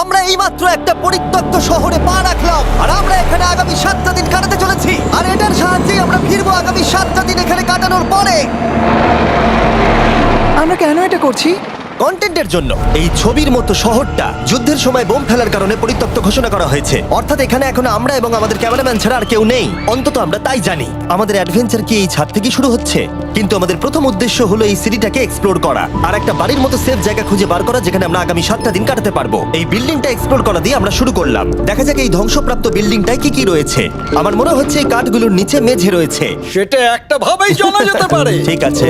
আমরা এইমাত্র একটা পরিত্যক্ত শহরে পা রাখলাম আর আমরা এখানে আগামী 7টা দিন কাটাতে চলেছি আর এটার সাহায্যে আমরা ফিরবো আগামী 7টা দিন এখানে কাটানোর পরে। আমরা কেন এটা করছি? কন্টেন্টের জন্য। এই ছবির মতো শহরটা যুদ্ধের সময় বোম ফেলার কারণে পরিত্যক্ত ঘোষণা করা হয়েছে, অর্থাৎ এখানে এখন আমরা এবং আমাদের ক্যামেরাম্যান ছাড়া আর কেউ নেই, অন্তত আমরা তাই জানি। আমাদের অ্যাডভেঞ্চার কি এই ছাদ থেকে শুরু হচ্ছে? কিন্তু আমাদের প্রথম উদ্দেশ্য হলো এই সিটিটাকে এক্সপ্লোর করা আর একটা বাড়ির মতো সেফ জায়গা খুঁজে বার করা যেখানে আমরা আগামী 7টা দিন কাটাতে পারবো। এই বিল্ডিংটা এক্সপ্লোর করা দিয়ে আমরা শুরু করলাম। দেখা যাক এই ধ্বংসপ্রাপ্ত বিল্ডিংটায় কি কি রয়েছে। আমার মনে হচ্ছে এই কাঠগুলোর নিচে মেঝে রয়েছে। সেটা একটা ভাবেই জানা যেতে পারে। ঠিক আছে,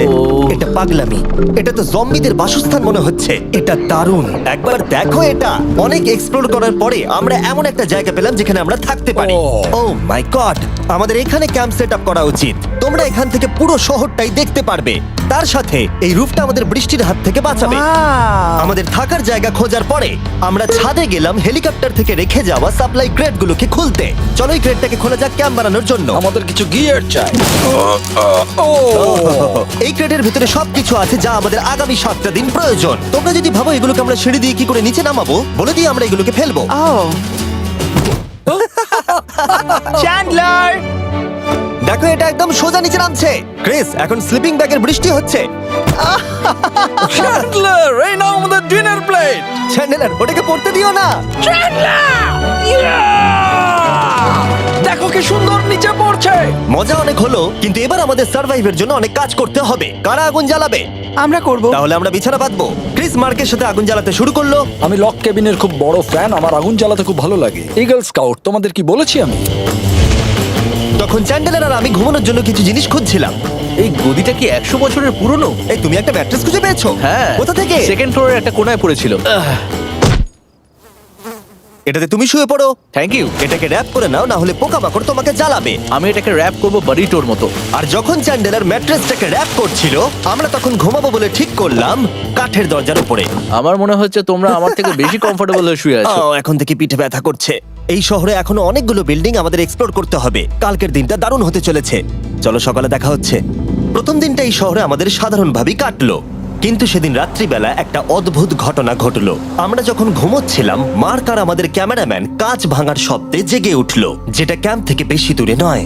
এটা পাগলামি। এটা তো জম্বিদের বাসস্থান মনে হচ্ছে। এটা দারুণ, একবার দেখো এটা। অনেক এক্সপ্লোর করার পরে আমরা এমন একটা জায়গা পেলাম যেখানে আমরা থাকতে পারি। ও মাই গড, আমাদের এখানে ক্যাম্প সেট আপ করা উচিত। তোমরা এখান থেকে পুরো শহরটাই দেখতে পারবে। তার সাথে এই রুফটা আমাদের বৃষ্টির হাত থেকে বাঁচাবে। Wow! আমাদের থাকার জায়গা খোঁজার পরে আমরা ছাদে গেলাম হেলিকপ্টার থেকে রেখে যাওয়া সাপ্লাই ক্রেটগুলোকে খুলতে। চলো এই ক্রেটটাকে খোলা যাক ক্যাম্প বানানোর জন্য। আমাদের কিছু গিয়ার চাই। এই ক্রেটের ভিতরে সবকিছু আছে যা আমাদের আগামী 7টা দিন প্রয়োজন। তোমরা যদি ভাবো এগুলোকে আমরা সিঁড়ি দিয়ে কি করে নিচে নামাবো, বলে দিয়ে আমরা এগুলোকে ফেলবো। Oh! চ্যান্ডলার! দেখো এটা একদম সোজা নিচে নামছে। ক্রিস, এখন স্লিপিং ব্যাগের বৃষ্টি হচ্ছে। চ্যান্ডলার, এই নাও আমাদের ডিনার প্লেট। চ্যান্ডেলার, ওটাকে পড়তে দিও না। দেখো কি সুন্দর নিচে পড়ছে। মজা অনেক হলো, কিন্তু এবার আমাদের সার্ভাইভের জন্য অনেক কাজ করতে হবে। কারা আগুন জ্বালাবে? আমরা করব। তাহলে আমরা বিছানা বাঁধবো। ক্রিস মার্কের সাথে আগুন জ্বালাতে শুরু করলো। আমি লক কেবিনের খুব বড় ফ্যান, আমার আগুন জ্বালাতে খুব ভালো লাগে। ইগল স্কাউট, তোমাদের কি বলেছি আমি? তখন চ্যান্ডেলার আর আমি ঘুমানোর জন্য কিছু জিনিস খুঁজছিলাম। এই গদিটা কি 100 বছরের পুরনো? এই তুমি একটা ম্যাট্রেস খুঁজে পেয়েছো? হ্যাঁ। কোথা থেকে? সেকেন্ড ফ্লোরের একটা কোণায় পড়েছিল। এটাতে তুমি শুয়ে পড়ো। Thank you. এটাকে র‍্যাপ করে নাও, না হলে পোকামাকড় তোমাকে জ্বালাবে। আমি এটাকে র‍্যাপ করব বারিটোর মতো। আর যখন চ্যান্ডেলার ম্যাট্রেসটাকে র‍্যাপ করছিল, আমরা তখন ঘুমাবো বলে ঠিক করলাম কাঠের দরজার উপরে। আমার মনে হচ্ছে তোমরা আমার থেকে বেশি কমফোর্টেবল হয়ে শুয়ে আছো। এখন থেকে পিঠে ব্যথা করছে। এই শহরে এখনো অনেকগুলো বিল্ডিং আমাদের এক্সপ্লোর করতে হবে। কালকের দিনটা দারুণ হতে চলেছে। চলো সকালে দেখা হচ্ছে। প্রথম দিনটা এই শহরে আমাদের সাধারণভাবেই কাটলো, কিন্তু সেদিন রাত্রিবেলা একটা অদ্ভুত ঘটনা ঘটলো। আমরা যখন ঘুমোচ্ছিলাম, মার্ক আর আমাদের ক্যামেরাম্যান কাঁচ ভাঙার শব্দে জেগে উঠলো, যেটা ক্যাম্প থেকে বেশি দূরে নয়।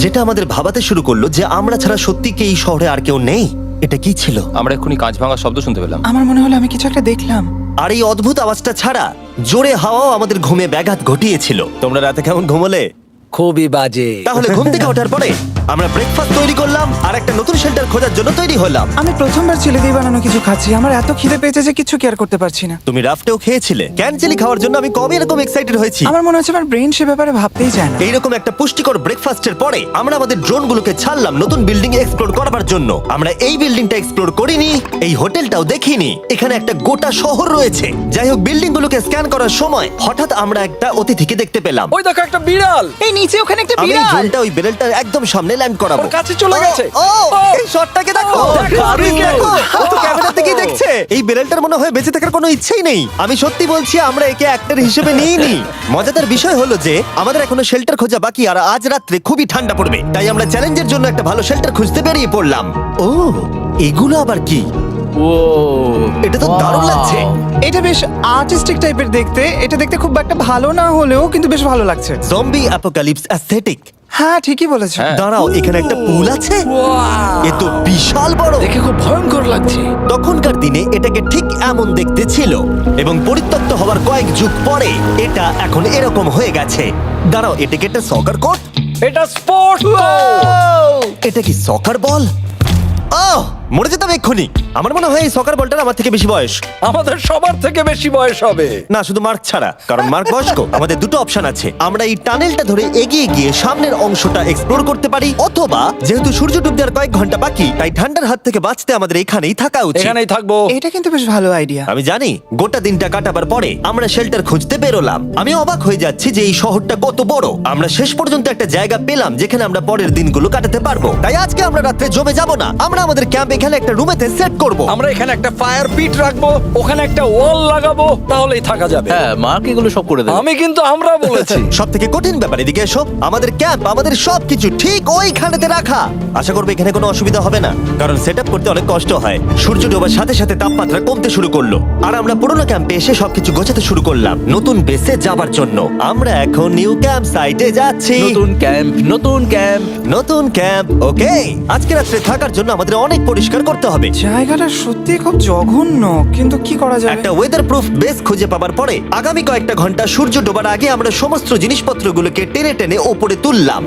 যেটা আমাদের ভাবাতে শুরু করলো যে আমরা ছাড়া সত্যি কি এই শহরে আর কেউ নেই। এটা কি ছিল? আমরা এক্ষুনি কাঁচ ভাঙার শব্দ শুনতে পেলাম। আমার মনে হলো আমি কিছু একটা দেখলাম। আর এই অদ্ভুত আওয়াজটা ছাড়া জোরে হাওয়াও আমাদের ঘুমে ব্যাঘাত ঘটিয়েছিল। তোমরা রাতে কেমন ঘুমোলে? খুবই বাজে। তাহলে ঘুম থেকে ওঠার পরে আমরা ব্রেকফাস্ট তৈরি করলাম আর একটা নতুন শেল্টার খোঁজার জন্য তৈরি হলাম। আমি প্রথমবার ছেলে দিয়ে বানানো কিছু খাচ্ছি। আমার এত খিদে পেয়েছে যে কিছু কেয়ার করতে পারছি না। তুমি রাফটেও খেয়েছিলে। ক্যানচেলি খাওয়ার জন্য আমি কবে এরকম এক্সাইটেড হয়েছি। আমার মনে হচ্ছে আমার ব্রেন সে ব্যাপারে ভাবতেই চায় না। এইরকম একটা পুষ্টিকর ব্রেকফাস্টের পরে আমরা আমাদের ড্রোনগুলোকে ছাড়লাম নতুন বিল্ডিং এক্সপ্লোর করার জন্য। আমরা এই বিল্ডিংটা এক্সপ্লোর করিনি, এই হোটেলটাও দেখিনি। এখানে একটা গোটা শহর রয়েছে। যাই হোক, বিল্ডিংগুলোকে স্ক্যান করার সময় হঠাৎ আমরা একটা অতিথিকে দেখতে পেলাম। ওই দেখো একটা বিড়াল। এই নিচে ওখানে একটা আমি এই বিড়াল। ড্রোনটা ওই বেরেলটার একদম সামনে ল্যান্ড করাবো। ওর কাছে চলে গেছে। ও, এই শটটাকে দেখো। দেখো, দেখো, ও তো ক্যামেরা থেকেই দেখছে। এই বেরেলটার মনে হয় বেঁচে থাকার কোনো ইচ্ছেই নেই। আমি সত্যি বলছি, আমরা একে অ্যাক্টর হিসেবে নিইনি। মজাদার বিষয় হলো যে আমাদের এখনো শেল্টার খোঁজা বাকি, আর আজ রাত্রে খুবই ঠান্ডা পড়বে। তাই আমরা চ্যালেঞ্জের জন্য একটা ভালো শেল্টার খুঁজতে বেরিয়ে পড়লাম। ও, এগুলো আবার কি? ও, এটা তো দারুণ লাগছে। এটা বেশ আর্টিস্টিক টাইপের দেখতে। এটা দেখতে খুব একটা ভালো না হলেও কিন্তু বেশ ভালো লাগছে। Zombie apocalypse aesthetic. হ্যাঁ, ঠিকই বলেছো। দাঁড়াও, এখানে একটা পুল আছে। এ তো বিশাল বড়। দেখে খুব ভয়ঙ্কর লাগছে। তখনকার দিনে এটাকে ঠিক এমন দেখতে ছিল, এবং পরিত্যক্ত হওয়ার কয়েক যুগ পরে এটা এখন এরকম হয়ে গেছে। দাঁড়াও, এটাকে একটা সকার কোর্ট? এটা স্পোর্টস এটা কি সকার বল? আহ, মরে যেতাম এক্ষুনি। আমার মনে হয় এই সকার বলটার আমার থেকে বেশি বয়স। আমাদের সবার থেকে বেশি বয়স হবে। না, শুধু মার্ক ছাড়া, কারণ মার্ক বয়স্ক। আমাদের দুটো অপশন আছে। আমরা এই টানেলটা ধরে এগিয়ে গিয়ে সামনের অংশটা এক্সপ্লোর করতে পারি, অথবা যেহেতু সূর্য ডুবতে আর কয়েক ঘন্টা বাকি, তাই ঠান্ডার হাত থেকে বাঁচতে আমাদের এখানেই থাকা উচিত। এখানেই থাকবো। এটা কিন্তু বেশ ভালো আইডিয়া। আমি জানি। গোটা দিনটা কাটাবার পরে আমরা শেল্টার খুঁজতে বেরোলাম। আমি অবাক হয়ে যাচ্ছি যে এই শহরটা কত বড়। আমরা শেষ পর্যন্ত একটা জায়গা পেলাম যেখানে আমরা পরের দিনগুলো কাটাতে পারবো। তাই আজকে আমরা রাত্রে জমে যাব না। আমরা আমাদের ক্যাম্প এখানে একটা রুমেতে সেট করব। আমরা এখানে একটা ফায়ার পিট রাখবো, ওখানে একটা ওয়াল লাগাবো, তাহলেই থাকা যাবে। হ্যাঁ মার্ক এগুলো সব করে দেবে। আমি কিন্তু আমরা বলেছি। সব থেকে কঠিন ব্যাপার, এদিকে এসো। আমাদের ক্যাম্প, আমাদের সবকিছু ঠিক ওইখানেতে রাখা। আশা করবো এখানে কোনো অসুবিধা হবে না, কারণ সেটআপ করতে অনেক কষ্ট হয়। সূর্য ডোবার সাথে সাথে তাপমাত্রা কমতে শুরু করলো, আর আমরা পুরোনো ক্যাম্পে এসে সবকিছু গোছাতে শুরু করলাম নতুন বেসে যাবার জন্য। আমরা এখন নিউ ক্যাম্প সাইটে যাচ্ছি। নতুন ক্যাম্প, নতুন ক্যাম্প। নতুন ক্যাম্প, ওকে। আজকে রাত্রে থাকার জন্য আমাদের অনেক পরিষ্কার করতে হবে। জায়গাটা সত্যি খুব জঘন্য, কিন্তু কি করা যাবে? একটা ওয়েদার প্রুফ বেস খুঁজে পাবার পরে আগামী কয়েকটা ঘন্টা সূর্য ডোবার আগে আমরা সমস্ত জিনিসপত্রগুলোকে টেনে টেনে ওপরে তুললাম।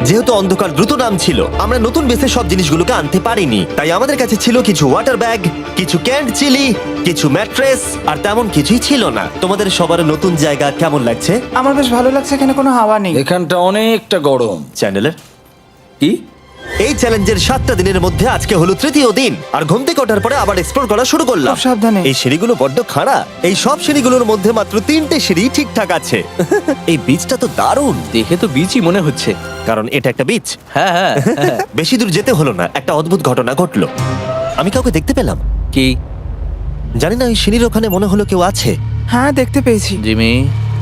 যেহেতু অন্ধকার দ্রুত নামছিল, আমরা নতুন বেসে সব জিনিসগুলোকে আনতে পারিনি, তাই আমাদের কাছে ছিল কিছু ওয়াটার ব্যাগ, কিছু ক্যান্ড চিলি, কিছু ম্যাট্রেস, আর তেমন কিছুই ছিল না। তোমাদের সবার নতুন জায়গা কেমন লাগছে? আমার বেশ ভালো লাগছে, এখানে কোনো হাওয়া নেই। এখানটা অনেকটা গরম। চ্যানেলের কি? এই চ্যালেঞ্জের 7টা দিনের মধ্যে আজকে হলো তৃতীয় দিন, আর ঘুম থেকে ওঠার পরে আবার এক্সপ্লোর করা শুরু করলাম। খুব সাবধানে। এই সিঁড়িগুলো বড্ড খাড়া। এই সব সিঁড়িগুলোর মধ্যে মাত্র 3টে সিঁড়ি ঠিকঠাক আছে। এই বীজটা তো দারুণ, দেখে তো বিচই মনে হচ্ছে। কারণ এটা একটা বীজ। হ্যাঁ হ্যাঁ হ্যাঁ। বেশি দূর যেতে হলো না, একটা অদ্ভুত ঘটনা ঘটলো। আমি কাউকে দেখতে পেলাম, কি? জানি না, ওই সিঁড়ির ওখানে মনে হলো কেউ আছে। হ্যাঁ, দেখতে পেয়েছি। জিমি,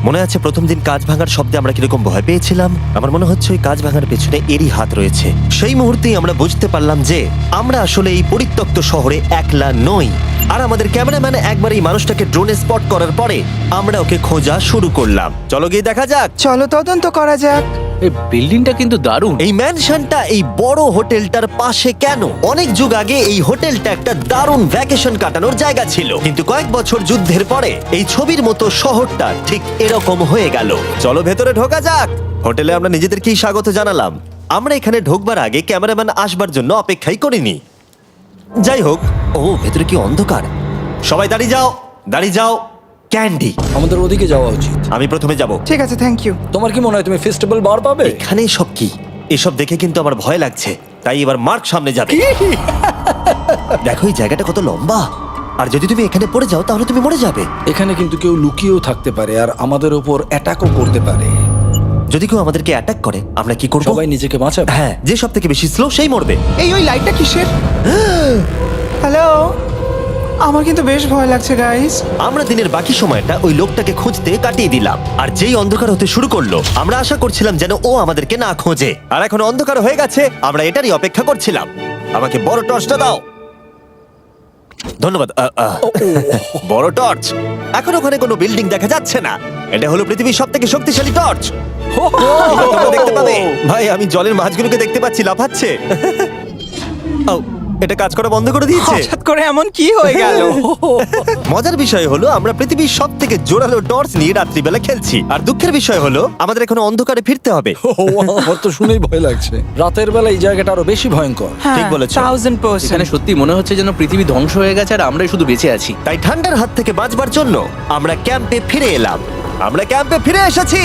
মনে আছে প্রথম দিন কাঁচ ভাঙার শব্দে আমরা কিরকম ভয় পেয়েছিলাম? আমার মনে হচ্ছে ওই কাঁচ ভাঙার পেছনে এরই হাত রয়েছে। সেই মুহূর্তেই আমরা বুঝতে পারলাম যে আমরা আসলে এই পরিত্যক্ত শহরে একলা নই। আর আমাদের ক্যামেরাম্যান একবার এই মানুষটাকে ড্রোনে স্পট করার পরে আমরা ওকে খোঁজা শুরু করলাম। চলো গিয়ে দেখা যাক। চলো তদন্ত করা যাক। এই বিল্ডিংটা কিন্তু দারুণ। এই ম্যানশনটা এই বড় হোটেলটার পাশে কেন? অনেক যুগ আগে এই হোটেলটা একটা দারুণ ভ্যাকেশন কাটানোর জায়গা ছিল, কিন্তু কয়েক বছর যুদ্ধের পরে এই ছবির মতো শহরটা ঠিক এরকম হয়ে গেল। চলো ভেতরে ঢোকা যাক। হোটেলে আমরা নিজেদেরকেই স্বাগত জানালাম। আমরা এখানে ঢোকবার আগে ক্যামেরাম্যান আসবার জন্য অপেক্ষাই করিনি। যাই হোক, ও ভেতরে কি অন্ধকার। সবাই দাঁড়িয়ে যাও, দাঁড়িয়ে যাও। ক্যান্ডি, আমাদের ওদিকে যাওয়া উচিত। আমি প্রথমে যাব। ঠিক আছে, থ্যাংক ইউ। তোমার কি মনে হয় তুমি ফেস্টিভ্যাল বার পাবে? এখানে সব কি? এসব দেখে কিন্তু আমার ভয় লাগছে, তাই এবার মার্ক সামনে যাবে। দেখো এই জায়গাটা কত লম্বা, আর যদি তুমি এখানে পড়ে যাও তাহলে তুমি মরে যাবে। এখানে কিন্তু কেউ লুকিয়েও থাকতে পারে আর আমাদের ওপর অ্যাটাকও করতে পারে। যদি কেউ আমাদেরকে অ্যাটাক করে আমরা কি করব? সবাই নিজেকে বাঁচাবে। হ্যাঁ, যে সব থেকে বেশি স্লো সেই মরবে। ওই লাইটটা কিসের? হ্যালো, আমার কিন্তু বেশ ভয় লাগছে গাইস। আমরা দিনের বাকি সময়টা ওই লোকটাকে খুঁজতে কাটিয়ে দিলাম, আর যেই অন্ধকার হতে শুরু করলো আমরা আশা করছিলাম যেন ও আমাদেরকে না খোঁজে। আর এখন অন্ধকার হয়ে গেছে, আমরা এটারই অপেক্ষা করছিলাম। আমাকে বড় টর্চটা দাও। ধন্যবাদ। বড় টর্চ। এখন ওখানে কোনো বিল্ডিং দেখা যাচ্ছে না। এটা হলো পৃথিবীর সব থেকে শক্তিশালী টর্চ। এবার তোমরা দেখতে পাবে। ভাই, আমি জলের মাছগুলোকে দেখতে পাচ্ছি লাফাচ্ছে। ও, এটা কাজ করা বন্ধ করে দিয়েছে। হঠাৎ করে এমন কি হয়ে গেল? মজার বিষয় হলো আমরা পৃথিবীর সব থেকে জোরালো টর্চ নিয়ে রাত্রিবেলা খেলছি, আর দুঃখের বিষয় হলো আমাদের এখন অন্ধকারে ফিরতে হবে। আমার তো শুনেই ভয় লাগছে। রাতের বেলা এই জায়গাটা আরো বেশি ভয়ঙ্কর। ঠিক বলেছো। 1000%। এখানে সত্যি মনে হচ্ছে যেন পৃথিবী ধ্বংস হয়ে গেছে আর আমরাই শুধু বেঁচে আছি। তাই ঠান্ডার হাত থেকে বাঁচবার জন্য আমরা ক্যাম্পে ফিরে এলাম। আমরা ক্যাম্পে ফিরে এসেছি।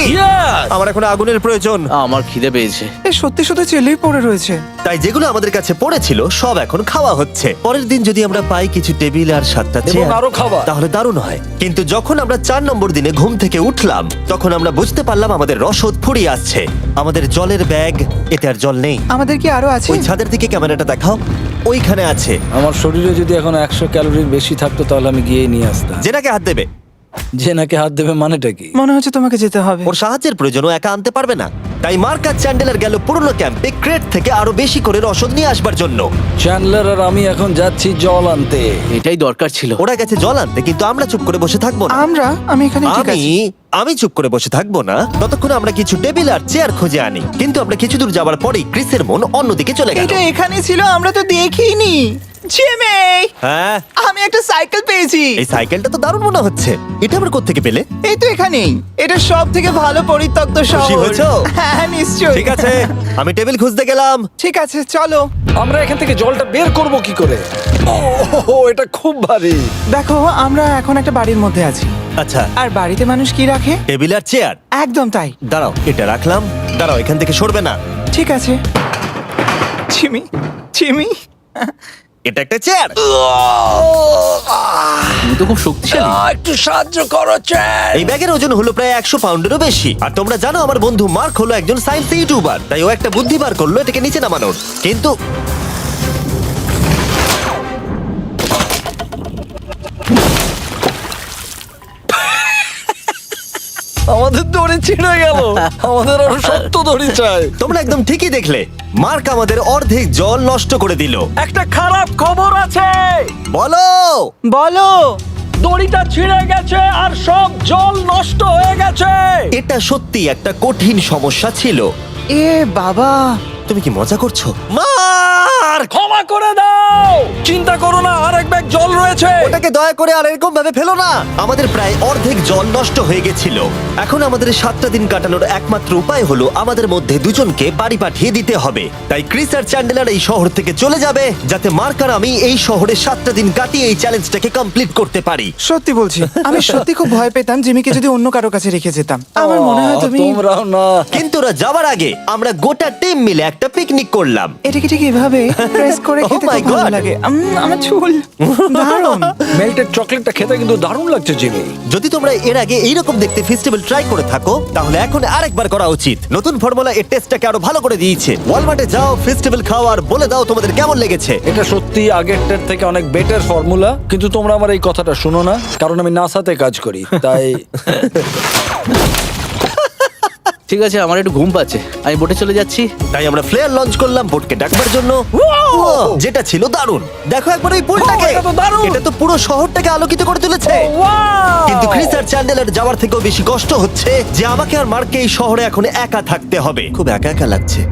আমার এখন আগুনের প্রয়োজন। আমার খিদে পেয়েছে। এ সত্যি সত্যি চেলেই পড়ে রয়েছে। তাই যেগুলো আমাদের কাছে পড়েছিল সব এখন খাওয়া হচ্ছে। পরের দিন যদি আমরা পাই কিছু টেবিল আর 7টা এবং চেয়ার আরো খাবার। তাহলে দারুণ হয়। কিন্তু যখন আমরা 4 নম্বর দিনে ঘুম থেকে উঠলাম তখন আমরা বুঝতে পারলাম আমাদের রসদ ফুরিয়ে আসছে। আমাদের জলের ব্যাগ, এতে আর জল নেই। আমাদের কি আরো আছে? ওই ছাদের দিকে ক্যামেরাটা দেখাও, ওইখানে আছে। আমার শরীরে যদি এখন 100 ক্যালোরির বেশি থাকতো তাহলে আমি গিয়ে নিয়ে আসতাম। জেনাকে হাত দেবে। যে নাকি হাত দেবে মানেটা কি? মনে হচ্ছে তোমাকে যেতে হবে। ওর সাহায্যের প্রয়োজন, ও একা আনতে পারবে না। তাই মার্ক আর চ্যান্ডেলার গেল পুরনো ক্যাম্পে ক্রেট থেকে আরো বেশি করে রসদ নিয়ে আসবার জন্য। চ্যান্ডলার আর আমি এখন যাচ্ছি জল আনতে। এটাই দরকার ছিল। ওরা গেছে জল আনতে, কিন্তু আমরা চুপ করে বসে থাকবো না। আমি এখানে ঠিক আছি। আমি চুপ করে বসে থাকবো না ততক্ষণ আমরা কিছু টেবিল আর চেয়ার খুঁজে আনি। কিন্তু আমরা কিছু দূর যাবার পরেই ক্রিসের মন অন্যদিকে চলে গেল। এটা এখানে ছিল, আমরা তো দেখিনি। জিমি, হ্যাঁ, আমি একটা সাইকেল পেয়েছি। এই সাইকেলটা তো দারুণ মনে হচ্ছে। এটা আবার কোত্থেকে পেলে? এই তো এখানেই। এটা সব থেকে ভালো পরিত্যক্ত খুশি শহর। হয়েছো? হ্যাঁ, নিশ্চয়ই। ঠিক আছে, আমি টেবিল খুঁজতে গেলাম। ঠিক আছে, চলো। আমরা এখান থেকে জলটা বের করব কি করে? ও, এটা খুব ভারী। দেখো, আমরা এখন একটা বাড়ির মধ্যে আছি। আচ্ছা, আর বাড়িতে মানুষ কি রাখে? টেবিল আর চেয়ার। একদম তাই। দাঁড়াও, এটা রাখলাম। দাঁড়াও, এখান থেকে সরবে না। ঠিক আছে। চিমি, চিমি, এটা একটা চেয়ার। তুমি তো খুব শক্তিশালী। একটু সাহায্য করো চ্যান। এই ব্যাগের ওজন হলো প্রায় 100 পাউন্ডেরও বেশি। আর তোমরা জানো আমার বন্ধু মার্ক হলো একজন সায়েন্স ইউটিউবার, তাই ও একটা বুদ্ধি বার করলো এটাকে নিচে নামানোর। কিন্তু আমাদের দড়ি ছিঁড়ে গেল। আমাদের আরো শক্ত দড়ি চাই। তোমরা একদম ঠিকই দেখলে, মার্ক আমাদের অর্ধেক জল নষ্ট করে দিল। একটা খারাপ খবর আছে, বলো। বলো। দড়িটা ছিঁড়ে গেছে আর সব জল নষ্ট হয়ে গেছে। এটা সত্যি একটা কঠিন সমস্যা ছিল। এ বাবা। তুমি কি মজা করছো? মার্ক, ক্ষমা করে দাও। চিন্তা করো না, আরেক ব্যাগ জল রয়েছে। ওটাকে দয়া করে আর এরকম ভাবে ফেলো না। আমাদের প্রায় অর্ধেক জল নষ্ট হয়ে গেছিল। এখন আমাদের 7টা দিন কাটানোর একমাত্র উপায় হলো আমাদের মধ্যে দুজনকে বাড়ি পাঠিয়ে দিতে হবে। তাই ক্রিস আর চ্যান্ডেলার এই শহর থেকে চলে যাবে, যাতে মার্ক আর আমি এই শহরে 7টা দিন কাটিয়ে এই চ্যালেঞ্জটাকে কমপ্লিট করতে পারি। সত্যি বলছি, আমি সত্যি খুব ভয় পেতাম জিমিকে যদি অন্য কারো কাছে রেখে যেতাম। আমার মনে হয় তুমি তোমরাও না। কিন্তু ওরা যাওয়ার আগে আমরা গোটা টিম মিলে একটা পিকনিক করলাম। এটাকে ঠিক এভাবে প্রেস করে Oh খেতে my খুব ভালো God! লাগে। আমার চুল দারুণ। মেল্টেড চকলেটটা খেতে কিন্তু দারুণ লাগছে জিমি। যদি তোমরা এর আগে এইরকম দেখতে ফেস্টিভ্যাল ট্রাই করে থাকো, তাহলে এখন আরেকবার করা উচিত। নতুন ফর্মুলা এর টেস্টটাকে আরো ভালো করে দিয়েছে। ওয়ালমার্টে যাও, ফেস্টিভ্যাল খাও আর বলে দাও তোমাদের কেমন লেগেছে। এটা সত্যি আগেরটার থেকে অনেক বেটার ফর্মুলা, কিন্তু তোমরা আমার এই কথাটা শুনো না, কারণ আমি নাসাতে কাজ করি, তাই ঠিক আছে, আমার একটু ঘুম পাচ্ছে, আমি বোটে চলে যাচ্ছি। তাই আমরা ফ্লেয়ার লঞ্চ করলাম বোটকে ডাকবার জন্য, যেটা ছিল দারুণ। দেখো একবার ওই পুলটাকে, এটা তো দারুণ! এটা তো পুরো শহরটাকে আলোকিত করে তুলেছে। কিন্তু ক্রিস আর চ্যান্ডেলার যাওয়ার থেকেও বেশি কষ্ট হচ্ছে যে আমাকে আর মার্ককে এই শহরে এখন একা থাকতে হবে। খুব একা একা লাগছে।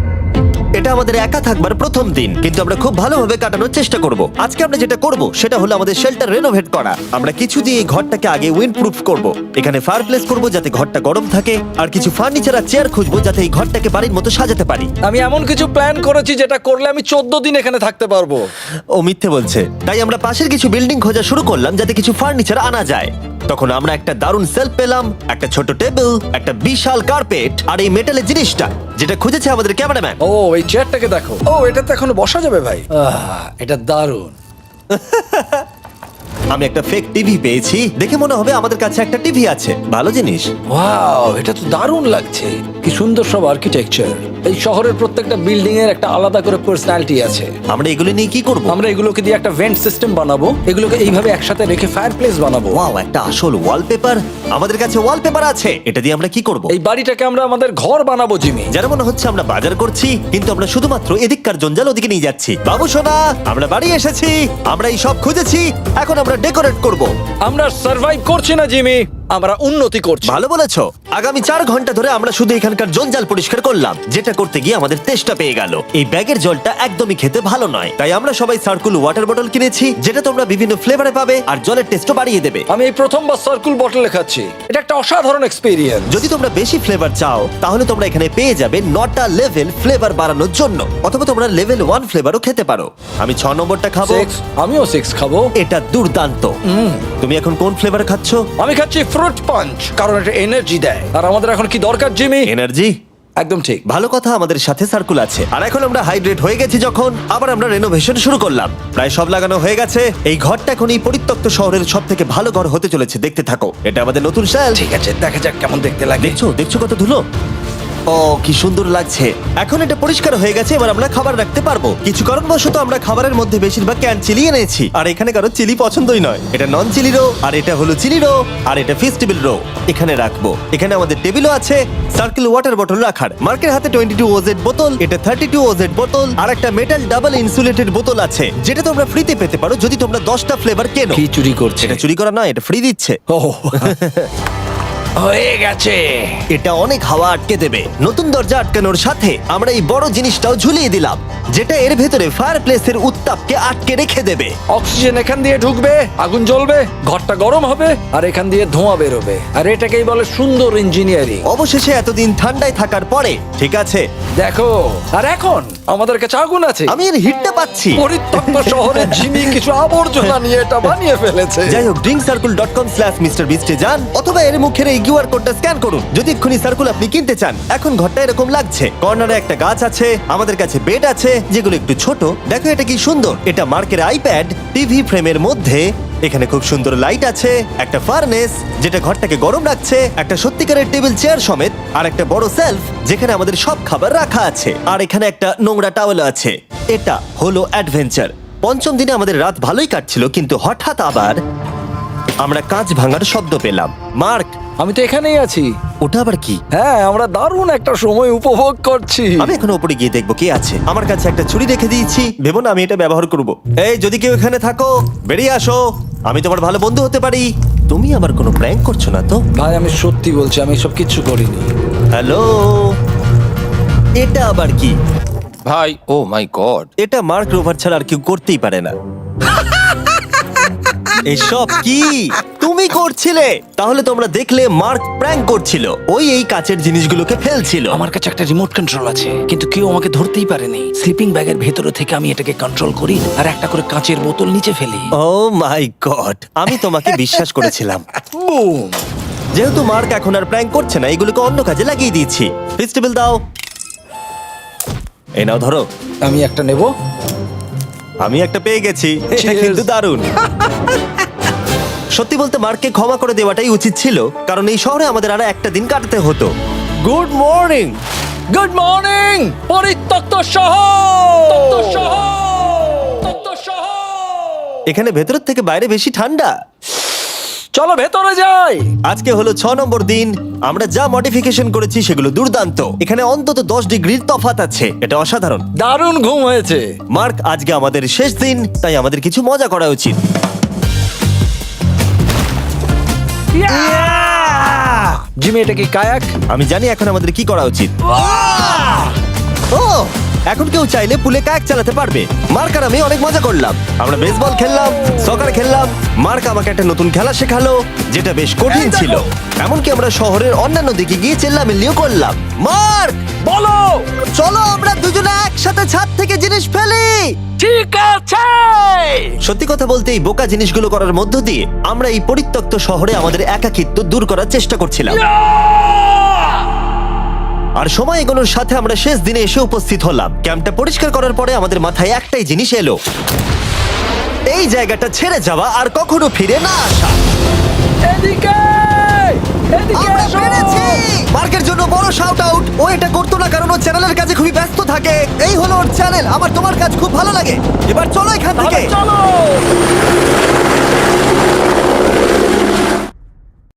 এটা আমাদের একা থাকবার প্রথম দিন, কিন্তু আমরা খুব ভালোভাবে কাটানোর চেষ্টা করব। আজকে আমরা যেটা করব সেটা হলো আমাদের শেল্টার রেনোভেট করা। আমরা কিছু দিয়ে এই ঘরটাকে আগে উইন্ড প্রুফ করব। এখানে ফায়ারপ্লেস করব যাতে ঘরটা গরম থাকে, আর কিছু ফার্নিচার আর চেয়ার খুঁজবো যাতে এই ঘরটাকে বাড়ির মতো সাজাতে পারি। আমি এমন কিছু প্ল্যান করেছি যেটা করলে আমি 14 দিন এখানে থাকতে পারবো। ও মিথ্যে বলছে। তাই আমরা পাশের কিছু বিল্ডিং খোঁজা শুরু করলাম যাতে কিছু ফার্নিচার আনা যায়। তখন আমরা একটা দারুণ সেলফ পেলাম, একটা ছোট টেবিল, একটা বিশাল কার্পেট আর এই মেটালের জিনিসটা যেটা খুঁজেছে আমাদের ক্যামেরাম্যান। ও এই চেয়ারটাকে দেখো, ও এটাতে এখনো বসা যাবে ভাই। এটা দারুণ। আমি একটা ফেক টিভি পেয়েছি, দেখে মনে হবে আমাদের কাছে একটা টিভি আছে। ভালো জিনিস। ওয়াও, এটা তো দারুণ লাগছে। কি সুন্দর সব আর্কিটেকচার। এই শহরের প্রত্যেকটা বিল্ডিং এর একটা আলাদা করে পার্সোনালিটি আছে। আমরা এগুলো নিয়ে কি করব? আমরা এগুলোকে দিয়ে একটা ভেন্ট সিস্টেম বানাবো, এগুলোকে এইভাবে একসাথে রেখে ফায়ারপ্লেস বানাবো। ওয়াও, একটা আসল ওয়ালপেপার। আমাদের কাছে ওয়ালপেপার আছে। এটা দিয়ে আমরা কি করব? এই বাড়িটাকে আমরা আমাদের ঘর বানাবো জিমি। যারা মনে হচ্ছে আমরা বাজার করছি, কিন্তু আমরা শুধুমাত্র এদিককার জঞ্জাল ওদিকে নিয়ে যাচ্ছি। বাবু সোনা, আমরা বাড়ি এসেছি। আমরা এই সব খুঁজেছি, এখন আমরা ডেকোরেট করব। আমরা সার্ভাইভ করছি না জিমি, আমরা উন্নতি করছি। ভালো বলেছো। আগামী 4 ঘন্টা ধরে আমরা শুধু এখানকার জঞ্জাল পরিষ্কার করলাম, যেটা করতে গিয়ে আমাদের তেষ্টা পেয়ে গেল। এই ব্যাগের জলটা একদমই খেতে ভালো নয়, তাই আমরা সবাই সার্কুল ওয়াটার বটল কিনেছি, যেটা তোমরা বিভিন্ন ফ্লেভারে পাবে আর জলের টেস্টও বাড়িয়ে দেবে। আমি এই প্রথমবার সার্কুল বটলে খাচ্ছি, এটা একটা অসাধারণ এক্সপেরিয়েন্স। যদি তোমরা বেশি ফ্লেভার চাও, তাহলে তোমরা এখানে পেয়ে যাবে 9টা লেভেল ফ্লেভার বাড়ানোর জন্য, অথবা তোমরা লেভেল 1 ফ্লেভারও খেতে পারো। আমি 6 নম্বরটা খাবো। আমিও 6 খাবো। এটা দুর্দান্ত। তুমি এখন কোন ফ্লেভার খাচ্ছ? আমি খাচ্ছি ফ্রুট পাঞ্চ, কারণ এটা এনার্জি দেয়। আর আমাদের এখন কি দরকার জিমি? এনার্জি। একদম ঠিক। ভালো কথা, আমাদের সাথে সার্কুল আছে। আর এখন আমরা হাইড্রেট হয়ে গেছি যখন, আবার আমরা রেনোভেশন শুরু করলাম। প্রায় সব লাগানো হয়ে গেছে। এই ঘরটা এখন এই পরিত্যক্ত শহরের সব থেকে ভালো ঘর হতে চলেছে। দেখতে থাকো, এটা আমাদের নতুন স্টাইল। ঠিক আছে, দেখা যাক কেমন দেখতে লাগে। দেখছো কত ধুলো। ও কি সুন্দর লাগছে। এখন এটা পরিষ্কার হয়ে গেছে, এবার আমরা খাবার রাখতে পারবো। কিছু কারণবশত আমরা খাবারের মধ্যে বেশিরভাগ ক্যান চিলি এনেছি, আর এখানে কারো চিলি পছন্দই নয়। এটা নন চিলি রো, আর এটা হলো চিলি রো, আর এটা ফেস্টিভ্যাল রো। এখানে রাখবো। এখানে আমাদের টেবিলও আছে, সার্কেল ওয়াটার বটল রাখার। মার্কের হাতে 22 ওজেড বোতল, এটা 32 ওজেড বোতল, আর একটা মেটাল ডাবল ইনসুলেটেড বোতল আছে, যেটা তোমরা ফ্রিতে পেতে পারো যদি তোমরা 10টা ফ্লেভার কেনো। কি চুরি করছে? এটা চুরি করা নয়, এটা ফ্রি দিচ্ছে। ও হয়ে গেছে। এটা অনেক হাওয়া আটকে দেবে। নতুন দরজা আটকানোর সাথে আমরা এই বড় জিনিসটাও ঝুলিয়ে দিলাম, যেটা এর ভেতরে ফায়ারপ্লেসের উত্তাপকে আটকে রেখে দেবে। অক্সিজেন এখান দিয়ে ঢুকবে, আগুন জ্বলবে, ঘরটা গরম হবে, আর এখান দিয়ে ধোঁয়া বেরোবে। আর এটাকেই বলে সুন্দর ইঞ্জিনিয়ারিং। অবশেষে এতদিন ঠান্ডায় থাকার পরে ঠিক আছে। দেখো, আর এখন আমাদের কাছে আগুন আছে। আমি এর হিটটা পাচ্ছি। পরিত্যক্ত শহরে জিমি কিছু আবর্জনা নিয়ে এটা বানিয়ে ফেলেছে। যাই হোক, drinkcircle.com/MrBeast এ যান, অথবা এর মুখের এই কিউআর কোডটা স্ক্যান করুন যদি এক্ষুনি সার্কুল আপনি কিনতে চান। এখন ঘরটা এরকম লাগছে, কর্নারে একটা গাছ আছে, আমাদের কাছে বেড আছে যেগুলো একটু ছোট। দেখো এটা কি সুন্দর, এটা মার্কের আইপ্যাড টিভি ফ্রেমের মধ্যে। এখানে খুব সুন্দর লাইট আছে, একটা ফার্নেস যেটা ঘরটাকে গরম রাখছে, একটা সত্যিকারের টেবিল চেয়ার সমেত, আর একটা বড় সেলফ যেখানে আমাদের সব খাবার রাখা আছে, আর এখানে একটা নোংরা টাওয়েল আছে। এটা হলো অ্যাডভেঞ্চার। পঞ্চম দিনে আমাদের রাত ভালোই কাটছিল, কিন্তু হঠাৎ আবার আমরা কাঁচ ভাঙার শব্দ পেলাম। মার্ক, আমি তো এখানেই আছি। ওটা আবার কি? হ্যাঁ, আমরা দারুণ একটা সময় উপভোগ করছি। আমি এখন উপরে গিয়ে দেখবো কে আছে। আমার কাছে একটা ছুরি রেখে দিয়েছি, ভেবো না আমি এটা ব্যবহার করব। এই যদি কেউ এখানে থাকো বেরিয়ে আসো, আমি তোমার ভালো বন্ধু হতে পারি। তুমি আমার কোনো প্র্যাঙ্ক করছো না তো? ভাই আমি সত্যি বলছি, আমি সব কিচ্ছু করিনি। হ্যালো, এটা আবার কি? ভাই ও মাই গড, এটা মার্ক রোভার ছাড়া আর কেউ করতেই পারে না। এসব কি তুমি করছিলে? তাহলে তোমরা দেখলে মার্ক প্র্যাঙ্ক করছিল। ওই এই কাচের জিনিসগুলোকে ফেলছিল। আমার কাছে একটা রিমোট কন্ট্রোল আছে, কিন্তু কেউ আমাকে ধরতেই পারেনি। স্লিপিং ব্যাগের ভেতরে থেকে আমি এটাকে কন্ট্রোল করি আর একটা করে কাঁচের বোতল নিচে ফেলি। ও মাই গড, আমি তোমাকে বিশ্বাস করেছিলাম। যেহেতু মার্ক এখন আর প্র্যাঙ্ক করছে না, এগুলোকে অন্য কাজে লাগিয়ে দিয়েছি। ফেস্টিভ্যাল দাও। এই নাও ধরো। আমি একটা নেব। আমি একটা পেয়ে গেছি, এটা Cheers! কিন্তু দারুণ। সত্যি বলতে মার্ককে ক্ষমা করে দেওয়াটাই উচিত ছিল, কারণ এই শহরে আমাদের আর একটা দিন কাটাতে হতো। Good morning. গুড মর্নিং পরিত্যক্ত শহর। এখানে ভেতরের থেকে বাইরে বেশি ঠান্ডা। চলো ভেতরে যাই। আজকে হলো 6 নম্বর দিন। আমরা যা মডিফিকেশন করেছি সেগুলো দুর্দান্ত। এখানে অন্তত 10 ডিগ্রির তফাৎ আছে, এটা অসাধারণ। দারুণ ঘুম হয়েছে। মার্ক, আজকে আমাদের শেষ দিন, তাই আমাদের কিছু মজা করা উচিত। জিমি, এটা কি কায়াক? আমি জানি এখন আমাদের কি করা উচিত। ও, এখন কেউ চাইলে পুলে কায়াক চালাতে পারবে। মার্ক আর আমি অনেক মজা করলাম। আমরা বেসবল খেললাম, সকার খেললাম। মার্ক আমাকে একটা নতুন খেলা শেখালো, যেটা বেশ কঠিন ছিল। এমনকি আমরা শহরের অন্যান্য দিকে গিয়ে চেল্লামিল্লিও করলাম। মার্ক, বলো। চলো আমরা দুজনে একসাথে ছাদ থেকে জিনিস ফেলি। ঠিক আছে। সত্যি কথা বলতে এই বোকা জিনিসগুলো করার মধ্য দিয়ে আমরা এই পরিত্যক্ত শহরে আমাদের একাকিত্ব দূর করার চেষ্টা করছিলাম। আর সময় এগোনোর সাথে আমরা শেষ দিনে এসে উপস্থিত হলাম। ক্যাম্পটা পরিষ্কার করার পরে আমাদের মাথায় একটাই জিনিস এলো, এই জায়গাটা ছেড়ে যাওয়া আর কখনো ফিরে না আসা। এদিকে এদিকে আমরা এসো। পেরেছি! মার্কের জন্য বড় শাউট আউট। ও এটা করতো না কারণ ও চ্যানেলের কাজে খুবই ব্যস্ত থাকে। এই হলো ওর চ্যানেল। আমার তোমার কাজ খুব ভালো লাগে। এবার চলো এখান থেকে। তাহলে চলো।